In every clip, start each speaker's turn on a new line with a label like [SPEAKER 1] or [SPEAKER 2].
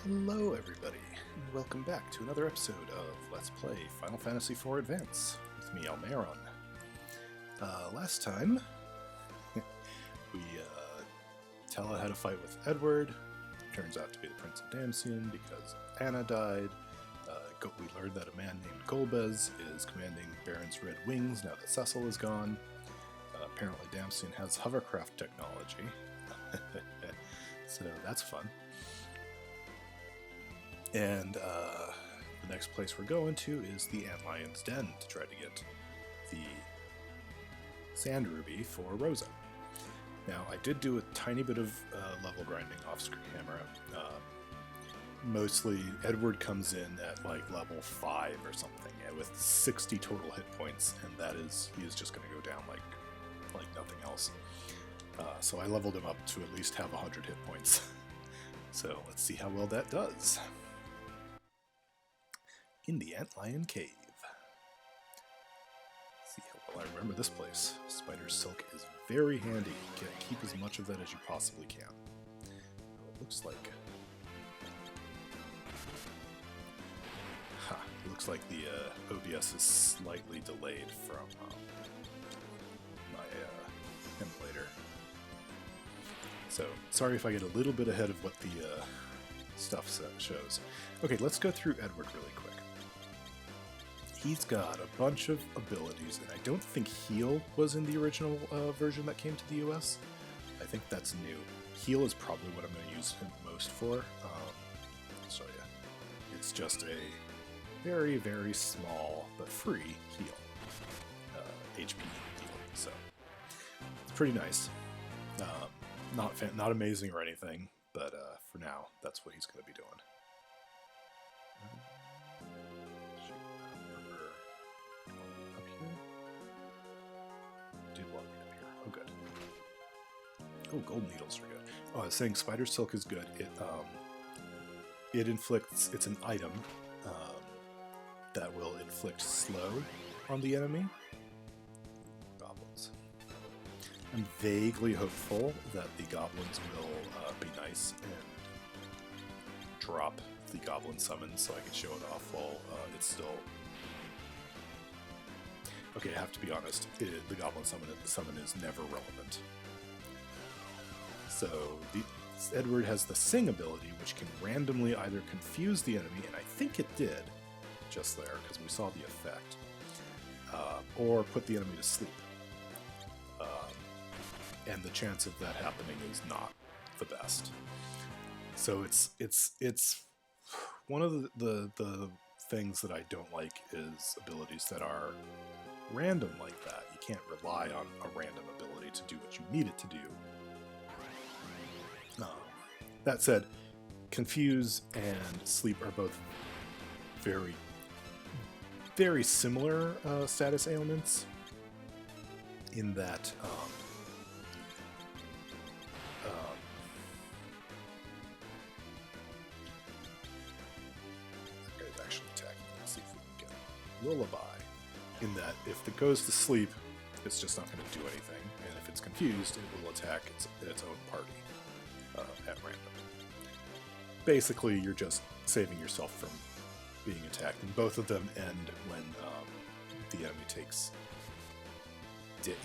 [SPEAKER 1] Hello everybody, and welcome back to another episode of Let's Play Final Fantasy IV Advance with me, Almeron. Last time, we Tella had a fight with Edward. Turns out to be the Prince of Damcian because Anna died. We learned that a man named Golbez is commanding Baron's Red Wings now that Cecil is gone. Apparently Damcian has hovercraft technology, so that's fun. And the next place we're going to is the Antlion's Den to try to get the Sand Ruby for Rosa. Now, I did do a tiny bit of level grinding off-screen camera. Mostly, Edward comes in at like level 5 or something, with 60 total hit points, and he is just going to go down like nothing else. So I leveled him up to at least have 100 hit points. So let's see how well that does. In the Antlion Cave. Let's see how well I remember this place. Spider silk is very handy. Keep as much of that as you possibly can. It looks like... it looks like the OBS is slightly delayed from my emulator. So, sorry if I get a little bit ahead of what the stuff shows. Okay, let's go through Edward really quick. He's got a bunch of abilities, and I don't think Heal was in the original version that came to the US. I think that's new. Heal is probably what I'm going to use him most for. I'll show you. It's just a very, very small but free heal. HP heal, so it's pretty nice. Not amazing or anything, but for now, that's what he's going to be doing. Oh, good. Oh, gold needles are good. Oh, I was saying spider silk is good. It inflicts. It's an item that will inflict slow on the enemy. Goblins. I'm vaguely hopeful that the goblins will be nice and drop the goblin summon so I can show it off while it's still... Okay, I have to be honest, the goblin summon is never relevant. So, Edward has the Sing ability, which can randomly either confuse the enemy, and I think it did, just there, because we saw the effect, or put the enemy to sleep. And the chance of that happening is not the best. So it's one of the things that I don't like is abilities that are random like that. You can't rely on a random ability to do what you need it to do. That said, Confuse and Sleep are both very, very similar status ailments in that that guy's actually attacking. Let's see if we can get Lullaby. In that, if it goes to sleep, it's just not going to do anything, and if it's confused, it will attack its own party at random. Basically, you're just saving yourself from being attacked, and both of them end when the enemy takes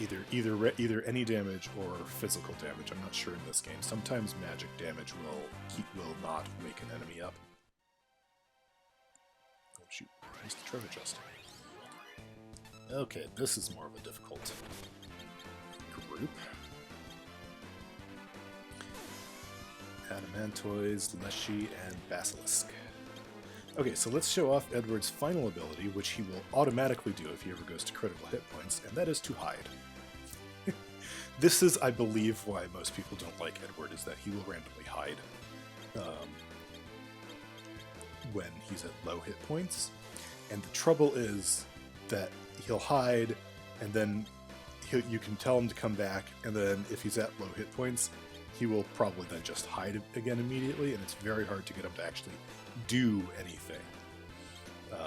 [SPEAKER 1] either any damage or physical damage. I'm not sure in this game. Sometimes magic damage will not wake an enemy up. Oh shoot! Where's the treasure chest? Okay, this is more of a difficult group. Adamantoise, Leshy, and Basilisk. Okay, so let's show off Edward's final ability, which he will automatically do if he ever goes to critical hit points, and that is to hide. This is, I believe, why most people don't like Edward, is that he will randomly hide when he's at low hit points. And the trouble is that he'll hide, and then you can tell him to come back, and then if he's at low hit points, he will probably then just hide again immediately, and it's very hard to get him to actually do anything. I'm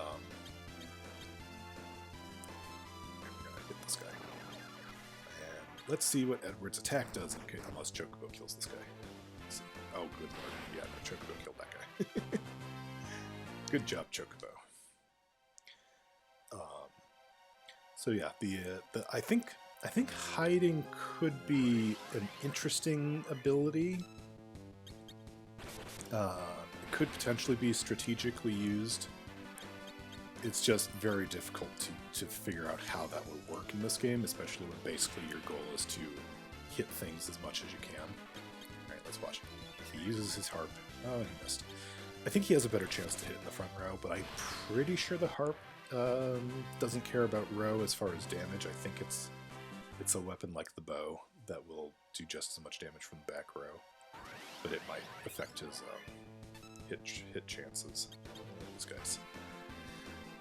[SPEAKER 1] gonna hit this guy. And let's see what Edward's attack does, unless Chocobo kills this guy. Let's see. Oh, good lord. Yeah, no, Chocobo killed that guy. Good job, Chocobo. So yeah, I think hiding could be an interesting ability. It could potentially be strategically used. It's just very difficult to figure out how that would work in this game, especially when basically your goal is to hit things as much as you can. Alright, let's watch. He uses his harp. Oh, he missed. I think he has a better chance to hit in the front row, but I'm pretty sure the harp doesn't care about row as far as damage. I think it's a weapon like the bow that will do just as much damage from the back row, but it might affect his hit chances. These guys.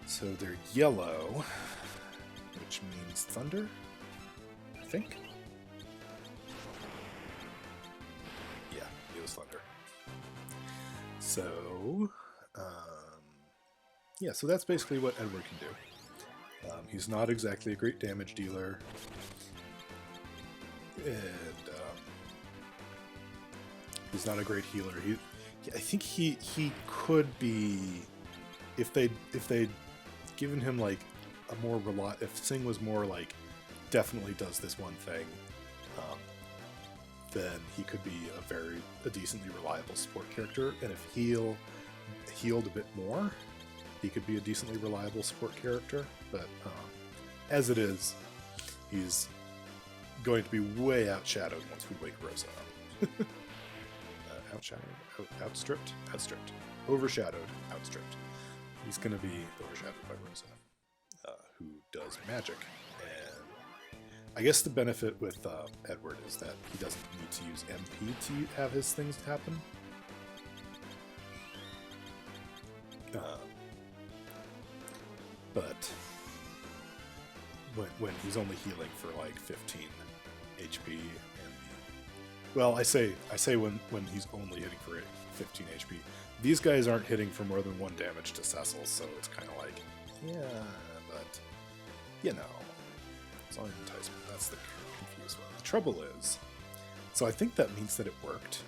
[SPEAKER 1] So they're yellow, which means thunder, I think. Yeah, it was thunder. So, yeah, so that's basically what Edward can do. He's not exactly a great damage dealer, and he's not a great healer. I think he could be, if they'd given him like a more if Sing was more like definitely does this one thing, then he could be a decently reliable support character, and if healed a bit more, he could be a decently reliable support character. But as it is, he's going to be way outshadowed once we wake Rosa up. Outstripped, overshadowed, outstripped. He's going to be overshadowed by Rosa, who does magic. And I guess the benefit with Edward is that he doesn't need to use MP to have his things happen. But when he's only healing for like 15 HP, and well, I say when he's only hitting for 15 HP. These guys aren't hitting for more than 1 damage to Cecil, so it's kind of like, yeah, but you know, it's only enticement. That's the confused one. The trouble is, so I think that means that it worked,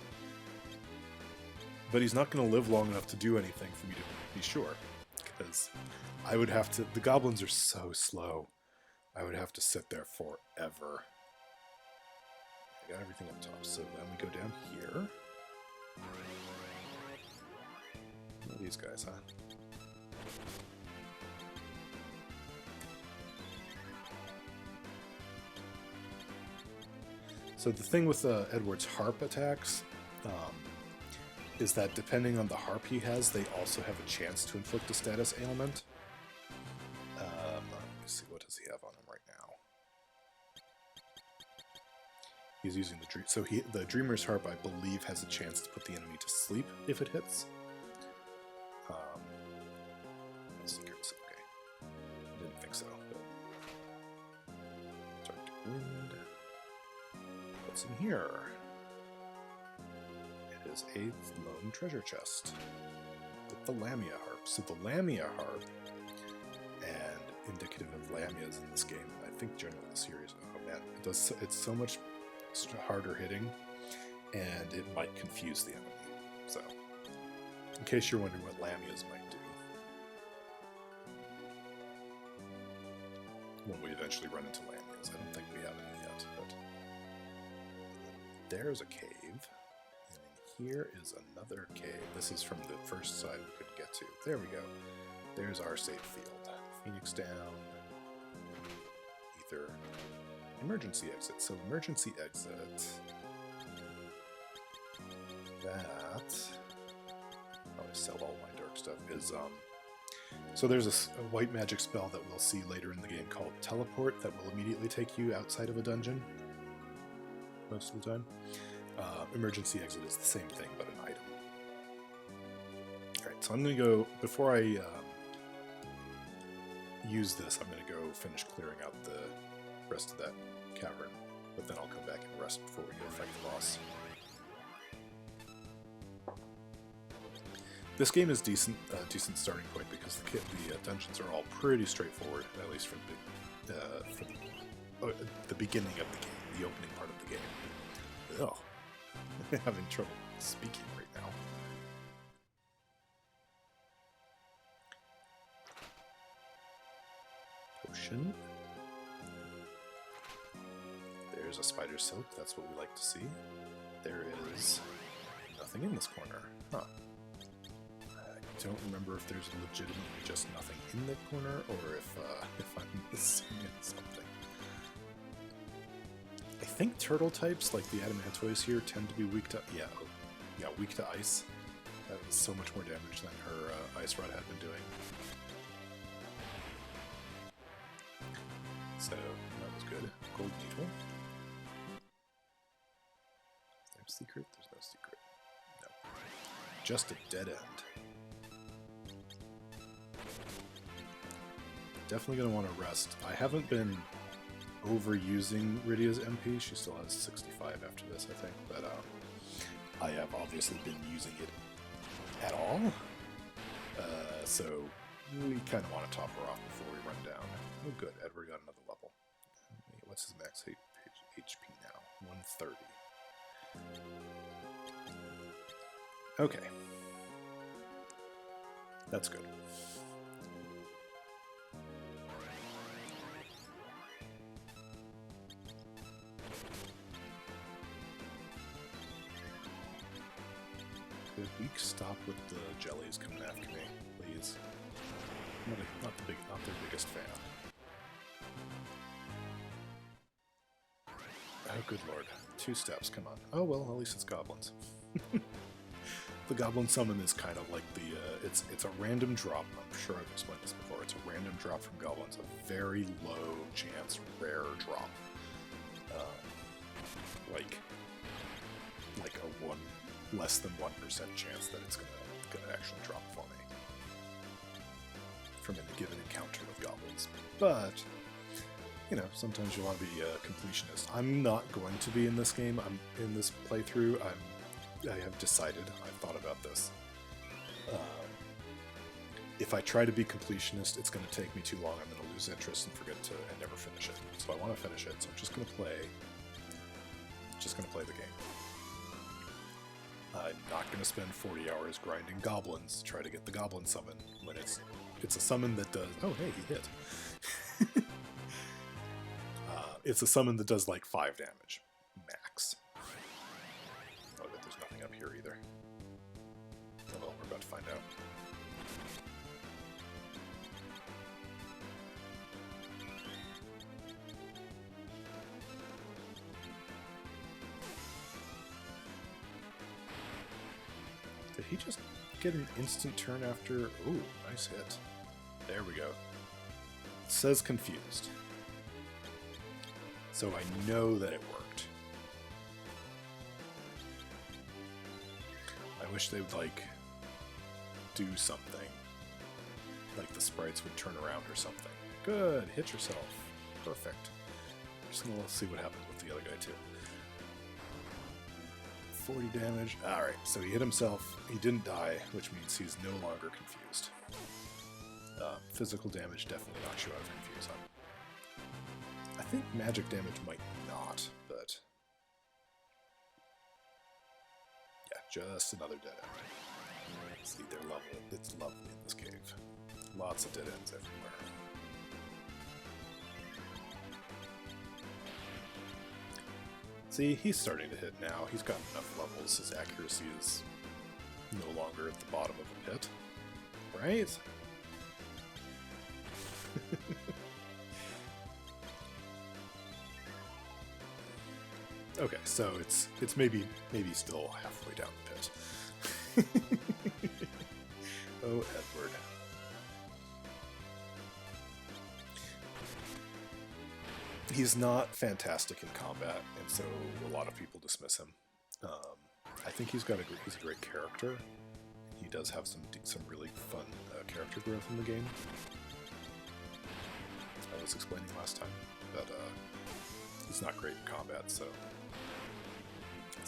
[SPEAKER 1] but he's not going to live long enough to do anything for me to be sure, because I would have to. The goblins are so slow. I would have to sit there forever. I got everything up top, so then we go down here. These guys, huh? So the thing with Edward's harp attacks is that depending on the harp he has, they also have a chance to inflict a status ailment. Let's see, what does he have on him right now? He's using the dream. So the Dreamer's harp, I believe, has a chance to put the enemy to sleep if it hits. Secrets, okay. I didn't think so. But... Dark Wind. What's in here? It is a lone treasure chest with the Lamia harp. So the Lamia harp, and indicative of Lamias in this game, and I think generally the series. Oh man, it's so much harder hitting, and it might confuse the enemy. So, in case you're wondering what Lamias might do, when we eventually run into Lamias, I don't think we have any yet. But there's a cave, and here is another cave. This is from the first side we could get to. There we go. There's our safe field. Phoenix down. Ether. Emergency exit. So emergency exit. That. I'll sell all my dark stuff. Is so there's a white magic spell that we'll see later in the game called Teleport that will immediately take you outside of a dungeon. Most of the time. Emergency exit is the same thing, but an item. Alright, so I'm going to go, before I use this, I'm going to go finish clearing out the rest of that cavern, but then I'll come back and rest before we go fight the boss. This game is decent starting point because the dungeons are all pretty straightforward, at least for the beginning of the game, the opening part of the game. Oh, having trouble speaking right now. Potion. There's a spider silk, that's what we like to see. There is nothing in this corner. Huh. I don't remember if there's legitimately just nothing in the corner, or if I'm missing something. I think turtle types, like the adamantoids here, tend to be weak to... Yeah, weak to ice. That was so much more damage than her ice rod had been doing. So, that was good. Gold needle. Is there a secret? There's no secret. No. Just a dead end. Definitely going to want to rest. I haven't been overusing Rydia's MP. She still has 65 after this, I think. But I have obviously been using it at all. So we kind of want to top her off before we run down. Oh, good. Edward got another level. What's his max HP now? 130. Okay. That's good. Could we stop with the jellies coming after me, please? Not their biggest fan. Oh, good lord. 2 steps, come on. Oh, well, at least it's goblins. The goblin summon is kind of like the, it's a random drop. I'm sure I've explained this before. It's a random drop from goblins. A very low chance, rare drop. Like a less than 1% chance that it's gonna actually drop for me from a given encounter with goblins. But you know, sometimes you want to be a completionist. I'm not going to be in this game. I'm in this playthrough. I have decided. I've thought about this. If I try to be completionist, it's going to take me too long. I'm going to lose interest and and never finish it. So I want to finish it. So I'm just going to play. Just going to play the game. I'm not going to spend 40 hours grinding goblins to try to get the goblin summon when it's a summon that does. Oh, hey, he hit. It's a summon that does like 5 damage, max. Oh, I bet there's nothing up here either. Oh, well, we're about to find out. Did he just get an instant turn after... Ooh, nice hit. There we go. It says confused. So I know that it worked. I wish they would, like, do something. Like the sprites would turn around or something. Good, hit yourself. Perfect. I'm just gonna see what happens with the other guy, too. 40 damage. Alright, so he hit himself. He didn't die, which means he's no longer confused. Physical damage definitely knocks you out of confuse. I think magic damage might not, but... yeah, just another dead end. See, they're lovely. It's lovely in this cave. Lots of dead ends everywhere. See, he's starting to hit now. He's got enough levels. His accuracy is no longer at the bottom of a pit. Right? Okay, so it's maybe still halfway down the pit. Oh, Edward. He's not fantastic in combat, and so a lot of people dismiss him. I think he's a great character. He does have some really fun character growth in the game. I was explaining last time, but he's not great in combat, so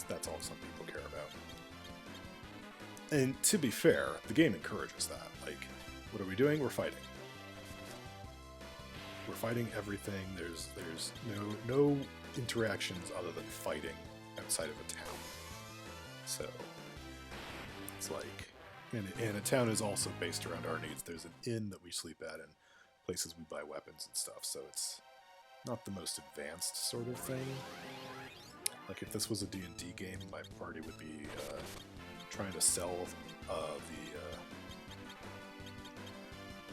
[SPEAKER 1] that's all some people care about. And to be fair, the game encourages that. Like, what are we doing? We're fighting. We're fighting everything. There's no interactions other than fighting outside of a town. So It's like, and a town is also based around our needs. There's an inn that we sleep at and places we buy weapons and stuff, so it's not the most advanced sort of thing. Like if this was a D&D game, my party would be trying to sell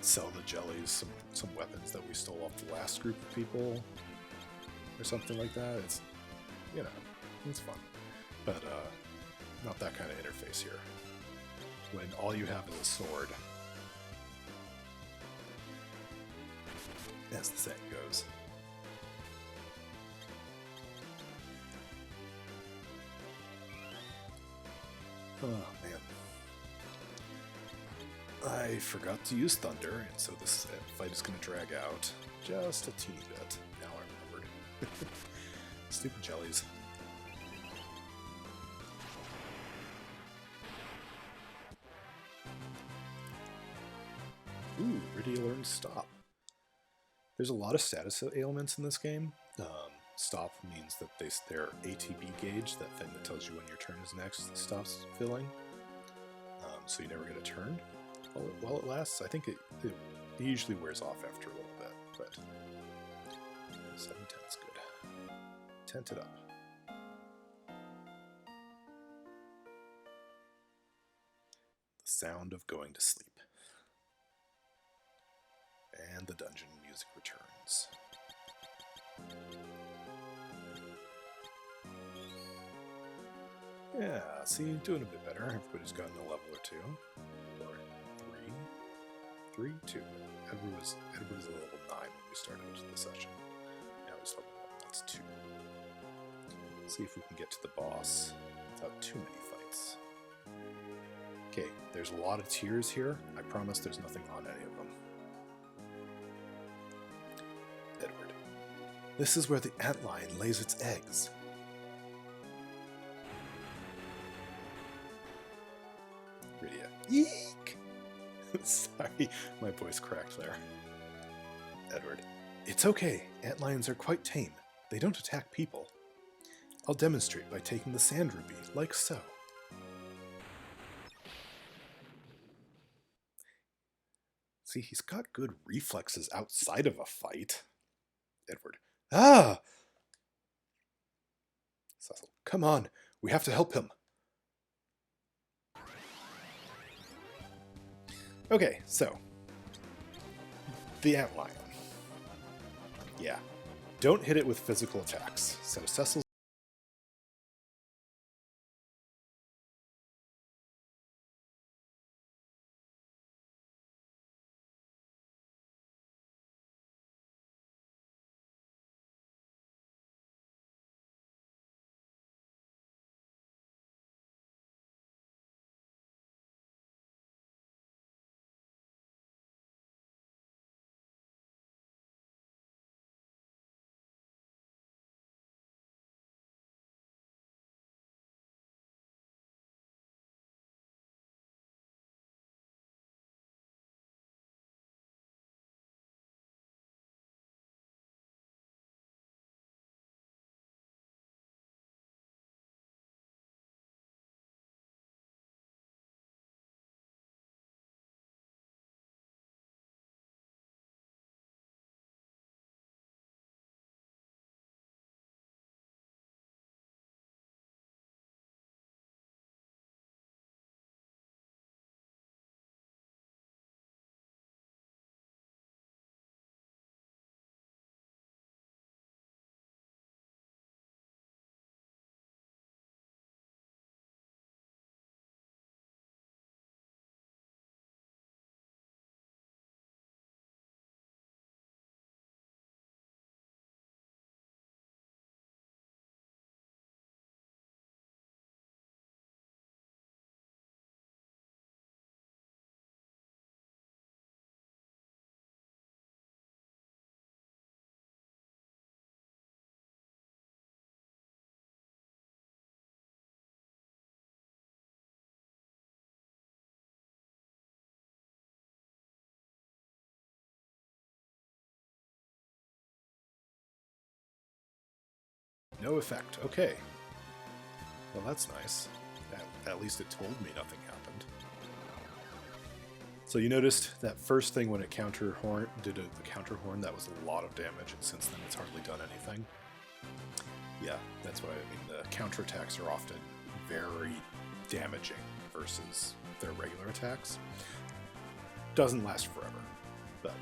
[SPEAKER 1] the jellies, some weapons that we stole off the last group of people, or something like that. It's, you know, it's fun, but not that kind of interface here. When all you have is a sword, as the saying goes. Oh man. I forgot to use thunder, and so this fight is going to drag out just a teeny bit. Now I remembered. Stupid jellies. Ooh, Rydia learned Stop. There's a lot of status ailments in this game. Stop means that their ATB gauge, that thing that tells you when your turn is next, stops filling. So you never get a turn while it lasts. I think it usually wears off after a little bit, but 7/10 is good. Tent it up. The sound of going to sleep. And the dungeon music returns. Yeah, see, doing a bit better. Everybody's gotten a level or two. Or three, two. Edward was a level 9 when we started the session. Now he's level 1, that's 2. Let's see if we can get to the boss without too many fights. Okay, there's a lot of tiers here. I promise there's nothing on any of them. Edward. This is where the Antlion lays its eggs. Rydia. Eek! Sorry, my voice cracked there. Edward. It's okay. Antlions are quite tame. They don't attack people. I'll demonstrate by taking the sand ruby, like so. See, he's got good reflexes outside of a fight. Edward. Ah! Cecil. Come on, we have to help him. Okay, so. The Antlion. Yeah. Don't hit it with physical attacks. So Cecil's no effect. Okay. Well, that's nice. at least it told me nothing happened. So you noticed that first thing when it did the counter horn, that was a lot of damage, and since then it's hardly done anything. Yeah, that's what I mean. The counterattacks are often very damaging versus their regular attacks. Doesn't last forever, but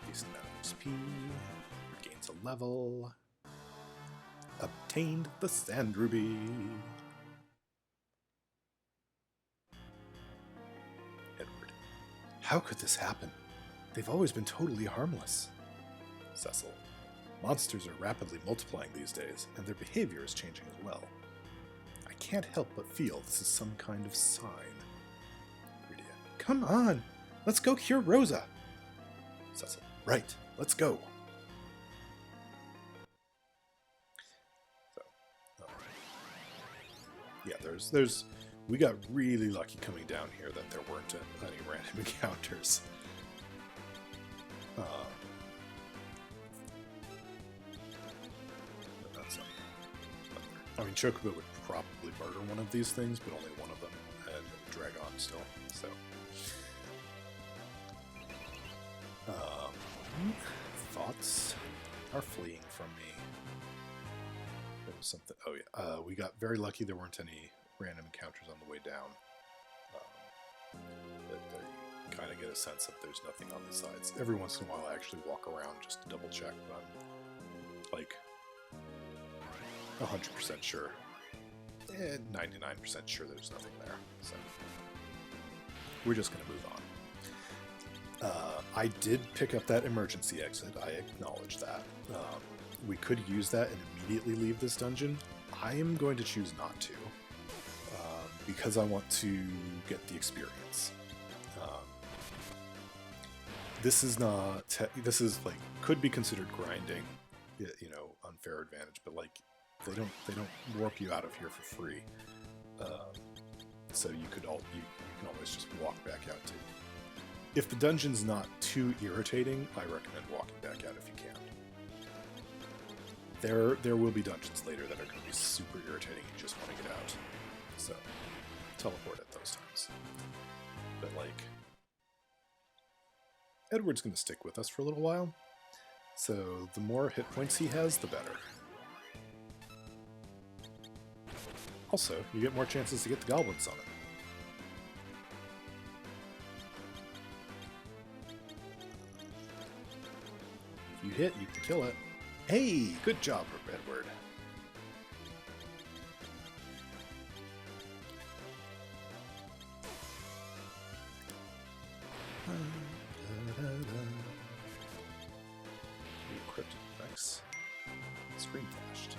[SPEAKER 1] decent amount of XP, gains a level, obtained the Sand Ruby. Edward, how could this happen? They've always been totally harmless. Cecil, monsters are rapidly multiplying these days, and their behavior is changing as well. I can't help but feel this is some kind of sign. Rydia, come on! Let's go cure Rosa! Cecil, right, let's go! So, yeah, we got really lucky coming down here that there weren't any random encounters. I mean, Chocobo would probably murder one of these things, but only one of them, and it would drag on still, so. Thoughts are fleeing from me. There was something, oh yeah, we got very lucky there weren't any random encounters on the way down. But there you kind of get a sense that there's nothing on the sides. Every once in a while I actually walk around just to double check, but I'm like 100% sure, 99% sure there's nothing there, so we're just going to move on. I did pick up that emergency exit, I acknowledge that. We could use that and immediately leave this dungeon. I am going to choose not to, because I want to get the experience. This is not, this is like, could be considered grinding, you know, unfair advantage, but like, they don't warp you out of here for free, so you can always just walk back out too. If the dungeon's not too irritating, I recommend walking back out if you can. There will be dungeons later that are going to be super irritating. You just want to get out, so teleport at those times. But like, Edward's going to stick with us for a little while, so the more hit points he has, the better. Also, you get more chances to get the goblins on it. If you hit, you can kill it. Hey, good job, Edward. Crypt, nice. Screen flashed.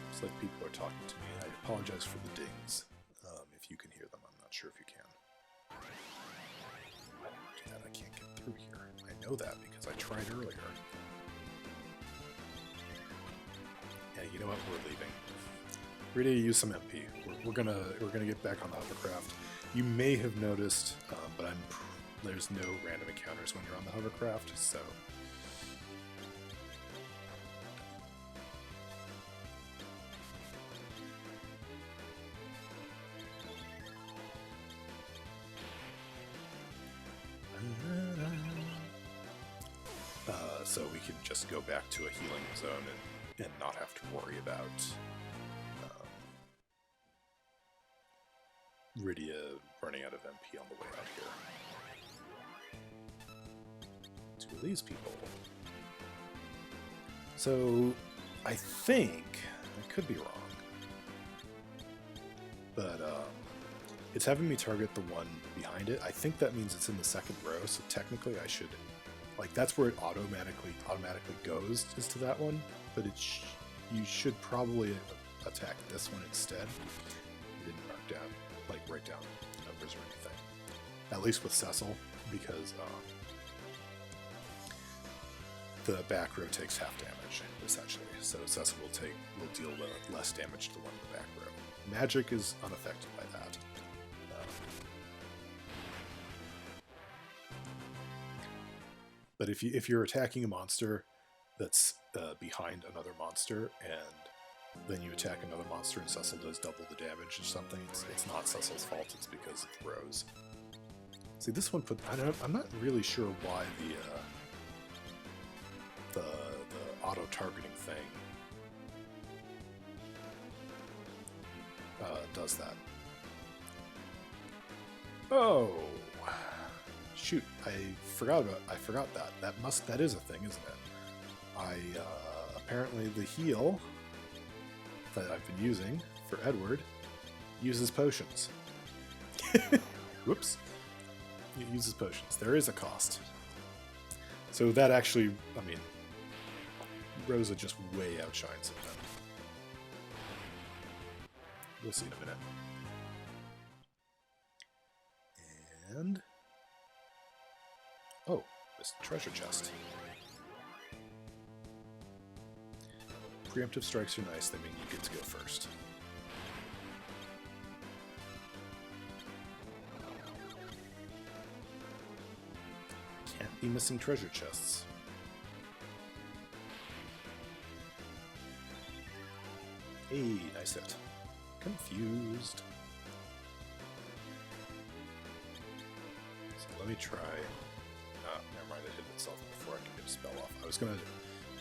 [SPEAKER 1] Looks like people are talking to me. I apologize for the dings. If you can hear them, I'm not sure if you can. Why did I do that? I can't get through here. I know that because I tried earlier. Yeah, you know what? We're leaving. We're gonna use some MP. We're gonna get back on the hovercraft. You may have noticed, but there's no random encounters when you're on the hovercraft, so. So we can just go back to a healing zone and not have to worry about Rydia running out of MP on the way out here. Two of these people. So I think, I could be wrong, but it's having me target the one behind it. I think that means it's in the second row, so technically I should, like, that's where it automatically goes, is to that one, but you should probably attack this one instead. It didn't mark down, like, write down numbers or anything. At least with Cecil, because the back row takes half damage, essentially. So Cecil will deal less damage to the one in the back row. Magic is unaffected by that. But if you're attacking a monster that's behind another monster and then you attack another monster and Cecil does double the damage or something. It's not Cecil's fault, it's because of Rose. See, this one I'm not really sure why the auto-targeting thing does that. Oh, shoot! I forgot that. That is a thing, isn't it? Apparently the heal that I've been using for Edward uses potions. Whoops. It uses potions. There is a cost. So that actually, I mean, Rosa just way outshines him then. We'll see in a minute. And... oh, this treasure chest. Preemptive strikes are nice, they mean you get to go first. Can't be missing treasure chests. Hey, nice hit. Confused. So let me try... never mind, it hit itself before I can get a spell off. I was going to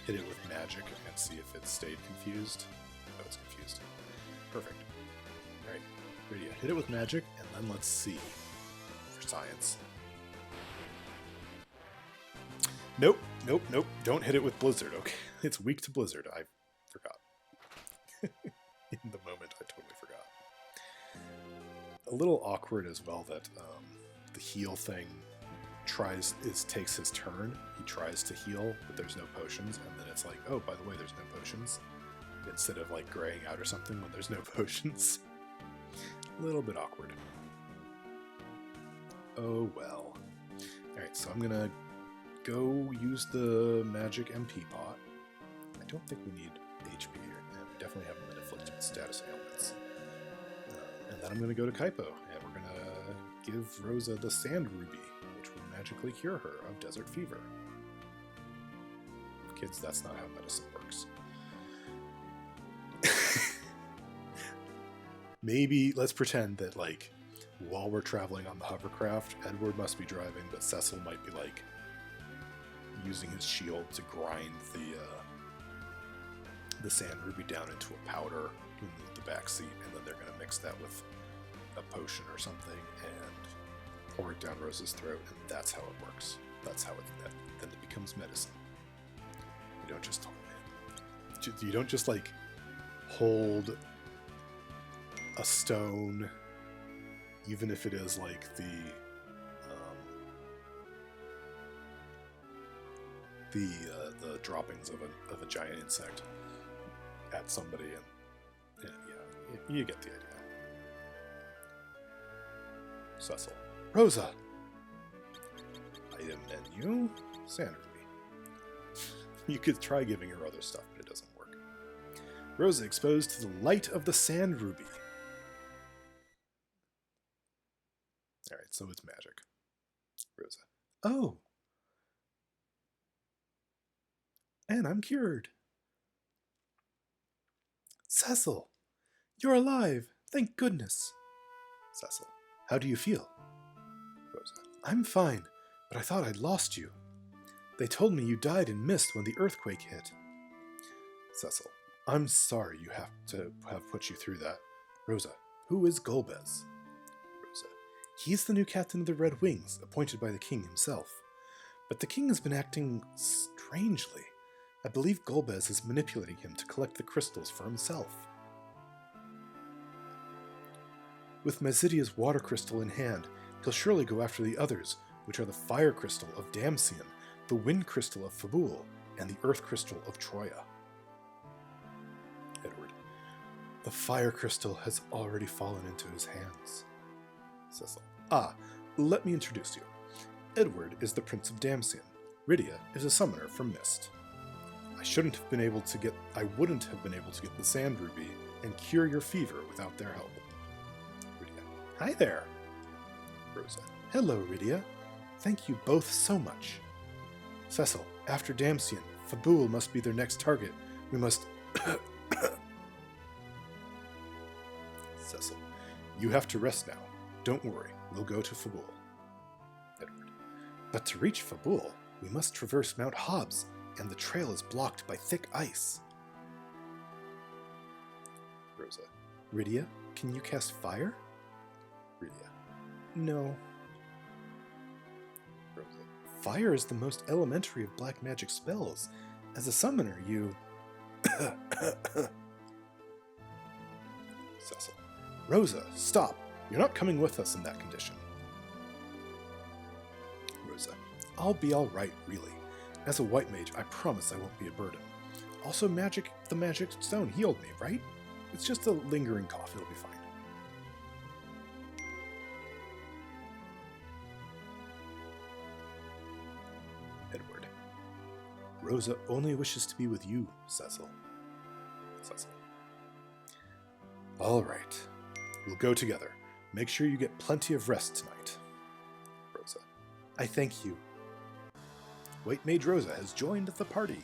[SPEAKER 1] hit it with magic and see if it stayed confused. Oh, it's confused. Perfect. Alright, ready to hit it with magic, and then let's see. For science. Nope, nope, nope. Don't hit it with Blizzard. Okay, it's weak to Blizzard. I forgot. In the moment, I totally forgot. A little awkward as well that the heal thing takes his turn. He tries to heal, but there's no potions, and then it's like, oh, by the way, there's no potions. Instead of like graying out or something when there's no potions. A little bit awkward. Oh well. Alright, so I'm gonna go use the magic MP pot. I don't think we need HP here. And we definitely haven't been afflicted with status ailments. And then I'm gonna go to Kaipo, and we're gonna give Rosa the Sand Ruby, which will magically cure her of desert fever. Kids, that's not how medicine works. Maybe let's pretend that, like, while we're traveling on the hovercraft, Edward must be driving, but Cecil might be, like, using his shield to grind the Sand Ruby down into a powder in the back seat, and then they're going to mix that with a potion or something and pour it down Rosa's throat, and that's how it works. That's how then it becomes medicine. You don't just like hold a stone, even if it is like the droppings of a giant insect at somebody, and yeah, you get the idea. Cecil. Rosa! Item menu. Sand Ruby. You could try giving her other stuff, but it doesn't work. Rosa exposed to the light of the Sand Ruby. Alright, so it's magic. Rosa. Oh! And I'm cured. Cecil! You're alive! Thank goodness! Cecil. How do you feel? Rosa. I'm fine, but I thought I'd lost you. They told me you died in mist when the earthquake hit. Cecil. I'm sorry you have to have put you through that. Rosa. Who is Golbez? Rosa. He's the new captain of the Red Wings, appointed by the king himself. But the king has been acting strangely. I believe Golbez is manipulating him to collect the crystals for himself. With Mazidia's water crystal in hand, he'll surely go after the others, which are the fire crystal of Damcian, the wind crystal of Fabul, and the earth crystal of Troya. Edward. The fire crystal has already fallen into his hands. Cecil. Ah, let me introduce you. Edward is the Prince of Damcian. Rydia is a summoner from Mist. I wouldn't have been able to get the Sand Ruby and cure your fever without their help. Rydia. Hi there. Rosa. Hello, Rydia. Thank you both so much. Cecil, after Damcian, Fabul must be their next target. We must... Cecil. You have to rest now. Don't worry, we'll go to Fabul. Edward. But to reach Fabul, we must traverse Mount Hobbs, and the trail is blocked by thick ice. Rosa. Rydia, can you cast fire? Rydia. No. Rosa. Fire is the most elementary of black magic spells. As a summoner, you... Cecil. Rosa, stop. You're not coming with us in that condition. Rosa. I'll be alright, really. As a white mage, I promise I won't be a burden. Also, the magic stone healed me, right? It's just a lingering cough, it'll be fine. Edward. Rosa only wishes to be with you, Cecil. Cecil. All right. We'll go together. Make sure you get plenty of rest tonight. Rosa. I thank you. White Mage Rosa has joined the party.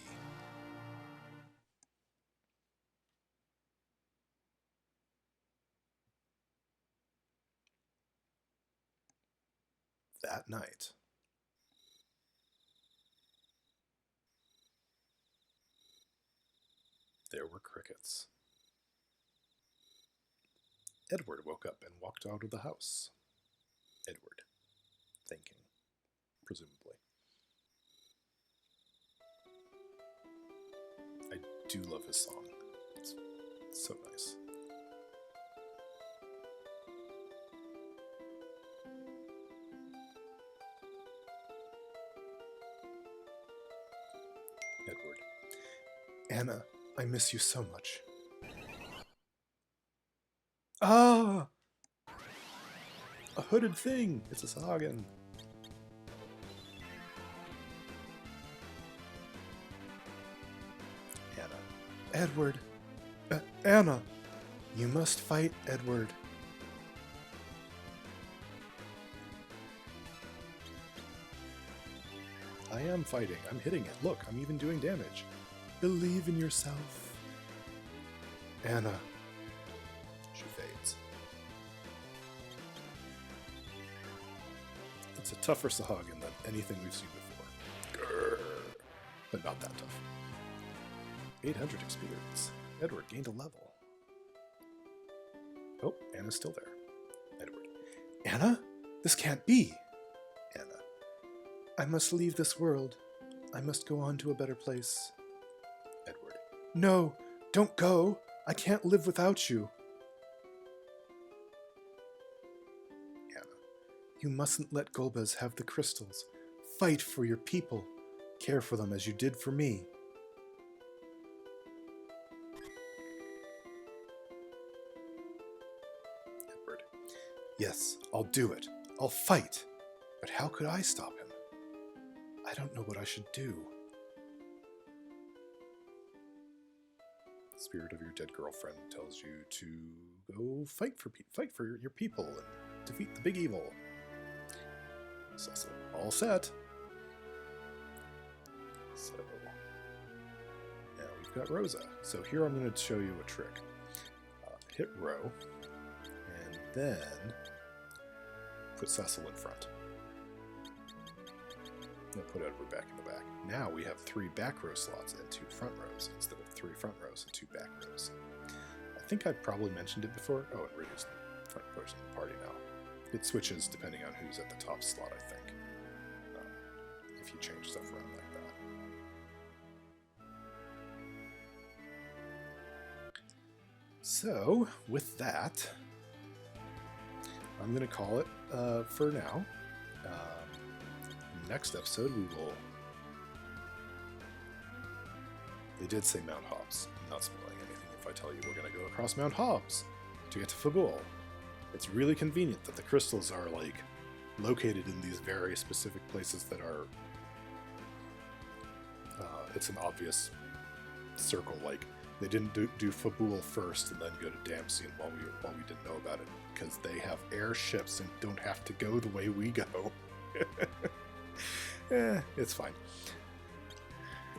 [SPEAKER 1] That night. There were crickets. Edward woke up and walked out of the house. Edward, thinking, presumably. I do love his song. It's so nice. Edward. Anna, I miss you so much. Ah! A hooded thing! It's a Sahagin. Anna. Edward! Anna! You must fight, Edward. I am fighting. I'm hitting it. Look, I'm even doing damage. Believe in yourself. Anna. She fades. It's a tougher Sahagin than anything we've seen before. Grrr. But not that tough. 800 experience. Edward gained a level. Oh, Anna's still there. Edward. Anna? This can't be. Anna. I must leave this world. I must go on to a better place. Edward. No, don't go. I can't live without you. Anna. You mustn't let Golbez have the crystals. Fight for your people. Care for them as you did for me. Edward. Yes, I'll do it. I'll fight. But how could I stop him? I don't know what I should do. The spirit of your dead girlfriend tells you to go fight for your people and defeat the big evil. Cecil, all set. So now we've got Rosa. So here I'm going to show you a trick. Hit row, and then put Cecil in front. Then put Edward back in the back. Now we have 3 back row slots and 2 front rows instead of 3 front rows and 2 back rows. I think I probably mentioned it before. Oh, it reduced the front person in the party now. It switches depending on who's at the top slot, I think. If you change stuff around like that. So, with that, I'm going to call it for now. Next episode, we will... They did say Mount Hobbs. I'm not spoiling anything if I tell you we're going to go across Mount Hobbs to get to Fabul. It's really convenient that the crystals are, like, located in these very specific places that are... it's an obvious circle, like, they didn't do Fabul first and then go to Damcene while we didn't know about it, because they have airships and don't have to go the way we go. It's fine.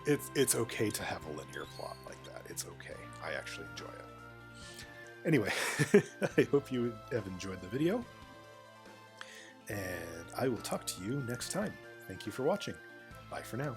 [SPEAKER 1] It's okay to have a linear plot like that. It's okay. I actually enjoy it. Anyway, I hope you have enjoyed the video, and I will talk to you next time. Thank you for watching. Bye for now.